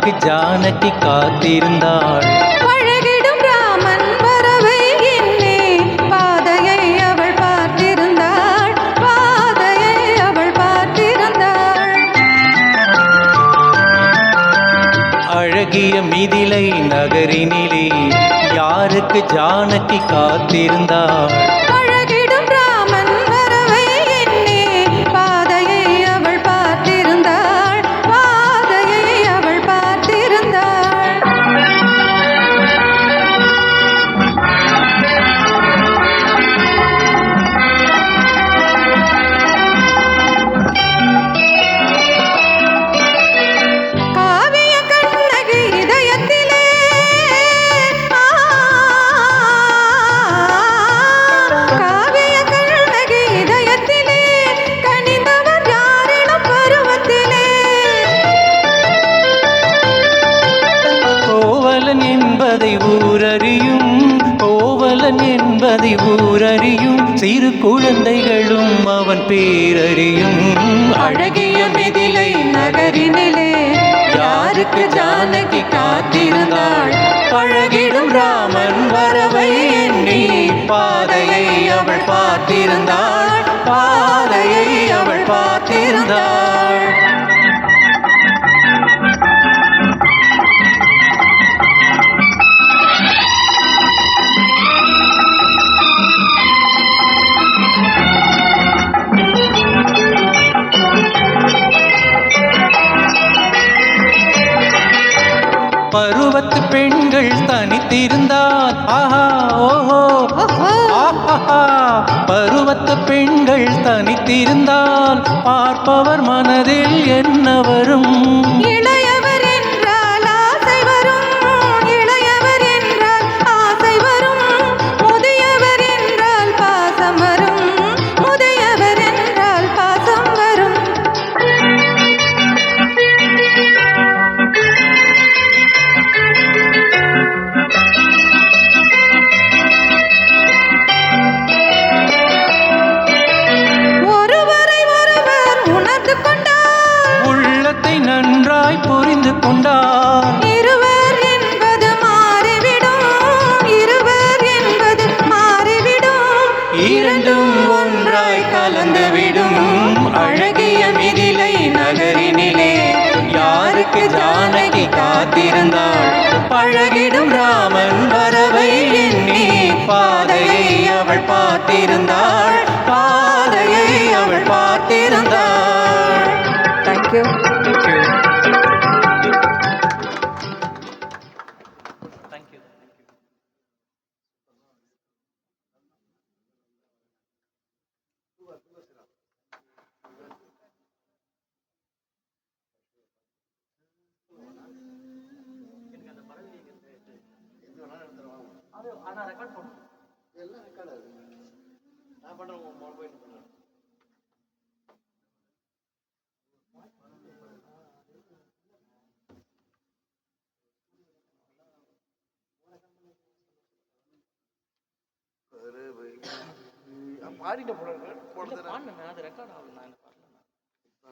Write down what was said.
யாருக்கு ஜானகி காத்திருந்தாள்? பழகிடும் ராமன் வரவை எண்ணி பாதையை அவள் பார்த்திருந்தாள், பாதையை அவள் பார்த்திருந்தாள். அழகிய மிதிலை நகரினிலே யாருக்கு ஜானகி காத்திருந்தாள்? பழகிடும் ராமன் வரவை எண்ணி பாதையை அவள் பார்த்திருந்தாள், பாதையை அவள் பார்த்திருந்தாள். காவிய கண்ணகி இதயத்திலே காவிய கண்ணகி இதயத்திலே கனிந்தவர் யாரிடம் பருவத்திலே. கோவலன் என்பதை ஊரறியும், கோவலன் என்பதை ஊரறியும், சிறு குழந்தைகளும் அவன் பேரறியும். அழகிய மிதிலை நகரினிலே யாருக்கு ஜானகி காத்திருந்தாள்? பழகிடும் ராமன் வரவை எண்ணி பாதையை அவள் பார்த்திருந்தாள், பாதையை அவள் பார்த்திருந்தாள். பருவத்து பெண்கள் தனித்திருந்தால் ஆஹா ஓஹோ ஆஹா. பருவத்து பெண்கள் தனித்திருந்தால் பார்ப்பவர் மனதில் என்ன வரும்? இளையவர் என்றால் ஆசை வரும், இளையவர் என்றால் ஆசை வரும், முதியவர் என்றால் பாசம் வரும், முதியவர் என்றால் பாசம் வரும். ஒருவரை ஒருவர் உணர்ந்து கொண்டார், உள்ளத்தை நன்றாய் புரிந்து கொண்டார். இருவர் என்பது மாறிவிடும், இருவர் என்பது மாறிவிடும், இரண்டும் ஒன்றாய் கலந்துவிடும். அழகிய மிதிலை நகரினிலே யாருக்கு ஜானகி காத்திருந்தாள்? பழகிடும் ராமன் வரவை எண்ணி பாதையை அவள் பார்த்திருந்தாள், பாதையை அவள் பார்த்திருந்தாள். தேங்க்யூ. பாடிட்ட போடுறது அது ரெக்கார்ட் ஆகும்.